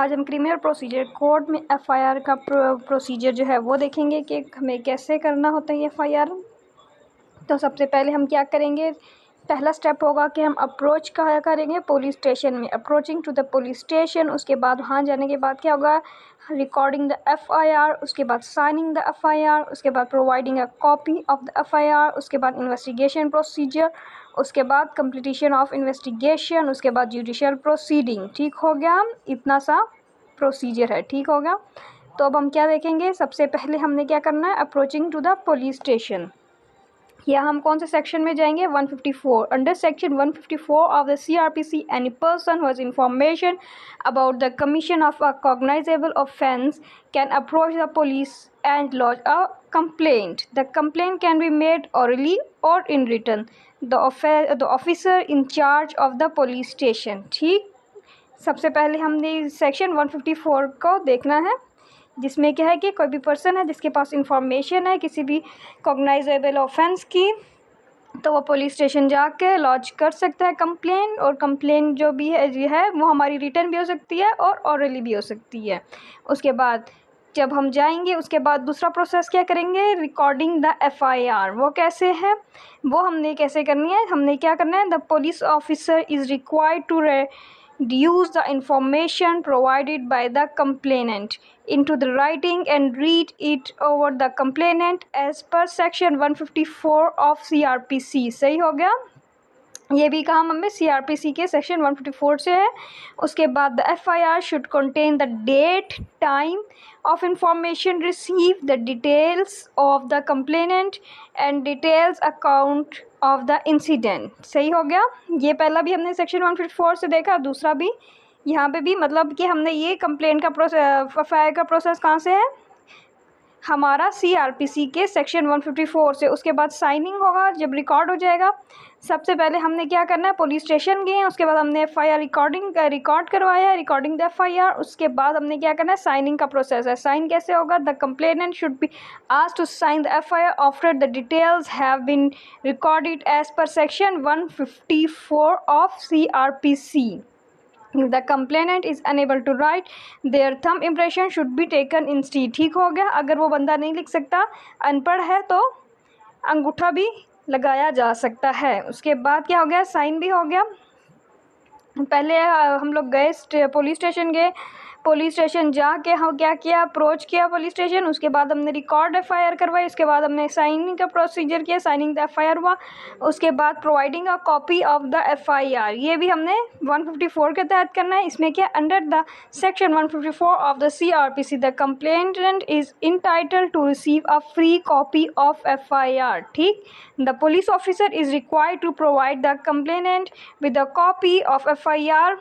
आज हम criminal procedure code में एफआईआर का प्रोसीजर जो है वो देखेंगे कि हमें कैसे करना होता है एफआईआर। तो सबसे पहले हम क्या करेंगे, पहला स्टेप होगा कि हम अप्रोच क्या करेंगे पुलिस स्टेशन में, approaching to the police station. उसके बाद वहाँ जाने के बाद क्या होगा, रिकॉर्डिंग द एफआईआर, उसके बाद साइनिंग द एफआईआर, उसके बाद providing a copy of the FIR, उसके बाद इन्वेस्टिगेशन प्रोसीजर, उसके बाद कंप्लीशन ऑफ इन्वेस्टिगेशन, उसके बाद जुडिशियल प्रोसीडिंग। ठीक हो गया, इतना सा प्रोसीजर है। ठीक हो गया, तो अब हम क्या देखेंगे, सबसे पहले हमने क्या करना है, approaching to the police station. या हम कौन से सेक्शन में जाएंगे, 154। Under section 154 of the CrPC, any person who has information about the commission of a cognizable offence can approach the police and lodge a complaint. The complaint can be made orally और in written the officer in charge of the police station. ठीक, सबसे पहले हमने section 154 को देखना है, जिसमें क्या है कि कोई भी पर्सन है जिसके पास इंफॉर्मेशन है किसी भी कॉग्नाइजेबल ऑफेंस की, तो वो पुलिस स्टेशन जाके लॉन्च कर सकता है कंप्लेन। और कंप्लेन जो भी है वो हमारी रिटन भी हो सकती है और ऑरली भी हो सकती है। उसके बाद जब हम जाएंगे उसके बाद दूसरा प्रोसेस क्या करेंगे, रिकॉर्डिंग द एफआईआर। वो कैसे है, वो हमने कैसे करनी है, हमने क्या करना है, the police officer is required to reduce the information provided by the complainant into the writing and read it over the complainant as per section 154 of CRPC। सही हो गया, ये भी काम हमें सीआरपीसी के सेक्शन 154 से है। उसके बाद the FIR should contain the date, time of information receive, the details of the complainant and details account of the incident. सही हो गया, ये पहला भी हमने सेक्शन 154 से देखा, दूसरा भी यहाँ पे भी, मतलब कि हमने ये कंप्लेंट का प्रोसेस, एफआईआर का प्रोसेस कहाँ से है, हमारा सीआरपीसी के सेक्शन 154 से। उसके बाद साइनिंग होगा जब रिकॉर्ड हो जाएगा। सबसे पहले हमने क्या करना है, पुलिस स्टेशन गए, उसके बाद हमने एफआईआर रिकॉर्ड करवाया, रिकॉर्डिंग द एफआईआर। उसके बाद हमने क्या करना है, साइनिंग का प्रोसेस है। साइन कैसे होगा, the complainant should be asked to sign the FIR after the details have been recorded as per section 154 of CrPC. The complainant is unable to write, their thumb impression should be taken instead। ठीक हो गया, अगर वो बंदा नहीं लिख सकता, अनपढ़ है, तो अंगूठा भी लगाया जा सकता है। उसके बाद क्या हो गया, साइन भी हो गया। पहले हम लोग गए पुलिस स्टेशन गए, पुलिस स्टेशन जाके हम क्या किया, अप्रोच किया पुलिस स्टेशन। उसके बाद हमने रिकॉर्ड एफआईआर करवाई, उसके बाद हमने साइनिंग का प्रोसीजर किया, साइनिंग द एफआईआर हुआ। उसके बाद providing a copy of the FIR, ये भी हमने 154 के तहत करना है। इसमें क्या, under the section 154 of the CrPC the complainant is entitled to receive a free copy of FIR. ठीक, the police officer is required to provide the complainant with a copy of FIR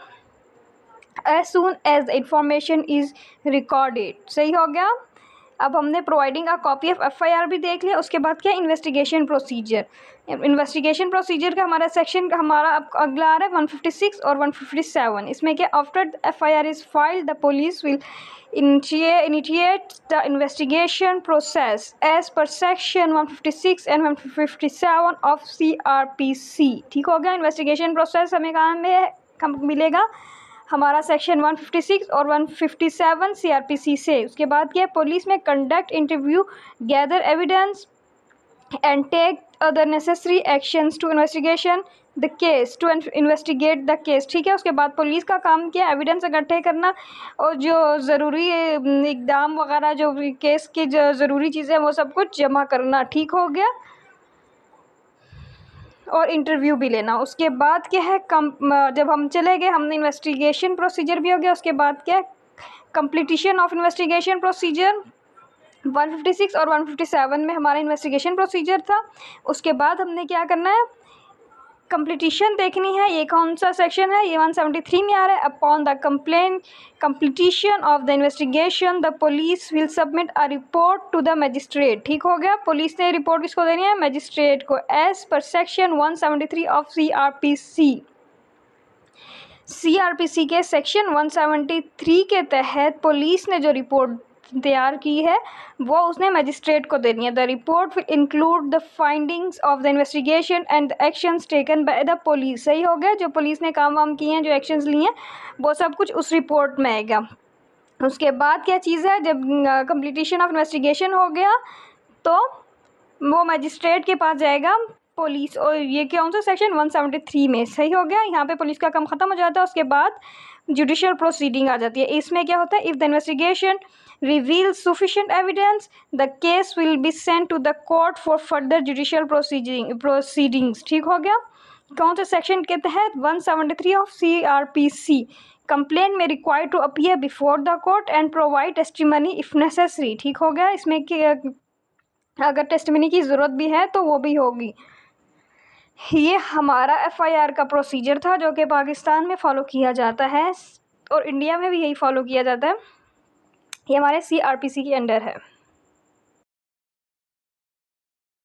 as soon as the information is recorded। सही हो गया, अब हमने providing a copy of FIR भी देख लिया। उसके बाद क्या, इन्वेस्टिगेशन प्रोसीजर। इन्वेस्टिगेशन प्रोसीजर का हमारा सेक्शन हमारा अब अगला आ रहा है 156 और 157। इसमें क्या, after FIR is filed the police will initiate the investigation process as per section 156 and 157 of CRPC। ठीक हो गया, इन्वेस्टिगेशन प्रोसेस हमें कहाँ मिलेगा, हमारा सेक्शन 156 और 157 सीआरपीसी से। उसके बाद क्या, पुलिस में conduct interview, gather evidence and take other necessary actions to investigation the case, to investigate the case. ठीक है, उसके बाद पुलिस का काम क्या, एविडेंस इकट्ठे करना और जो ज़रूरी इकदाम वगैरह, जो केस की जो ज़रूरी चीज़ें वो सब कुछ जमा करना। ठीक हो गया, और इंटरव्यू भी लेना। उसके बाद क्या है, जब हम चले गए, हमने इन्वेस्टिगेशन प्रोसीजर भी हो गया। उसके बाद क्या, कंप्लीशन ऑफ इन्वेस्टिगेशन प्रोसीजर 156 और 157 में हमारा इन्वेस्टिगेशन प्रोसीजर था। उसके बाद हमने क्या करना है, कंप्लीशन देखनी है। ये कौन सा सेक्शन है, ये 173 में आ रहा है। Upon the completion of the investigation the police will submit a report to the magistrate. ठीक हो गया, पुलिस ने रिपोर्ट किसको देनी है, मजिस्ट्रेट को, as per section 173 of CrPC. CrPC के सेक्शन 173 के तहत पुलिस ने जो रिपोर्ट तैयार की है वो उसने मजिस्ट्रेट को देनी है। The report will include the findings of the investigation and the actions taken by the police. सही हो गया, जो पुलिस ने काम वाम किए हैं, जो एक्शंस लिए हैं, वो सब कुछ उस रिपोर्ट में आएगा। उसके बाद क्या चीज़ है, जब कंप्लीटेशन ऑफ इन्वेस्टिगेशन हो गया तो वो मजिस्ट्रेट के पास जाएगा पुलिस, और ये कौन सा सेक्शन 173 में, सही हो गया। यहाँ पे पुलिस का काम ख़त्म हो जाता है, उसके बाद जुडिशियल प्रोसीडिंग आ जाती है। इसमें क्या होता है, if the investigation reveals sufficient evidence, the case will be sent to the court for further judicial proceedings। ठीक हो गया। कौन से सेक्शन के तहत, 173 ऑफ CRPC। कंप्लेंट में required to appear before the court and provide testimony if necessary. ठीक हो गया। इसमें कि अगर टेस्टिमनी की ज़रूरत भी है तो वो भी होगी। ये हमारा FIR का प्रोसीजर था जो कि पाकिस्तान में फ़ॉलो किया जाता है और इंडिया में भी यही फॉलो किया जाता है। ये हमारे CRPC के अंडर है।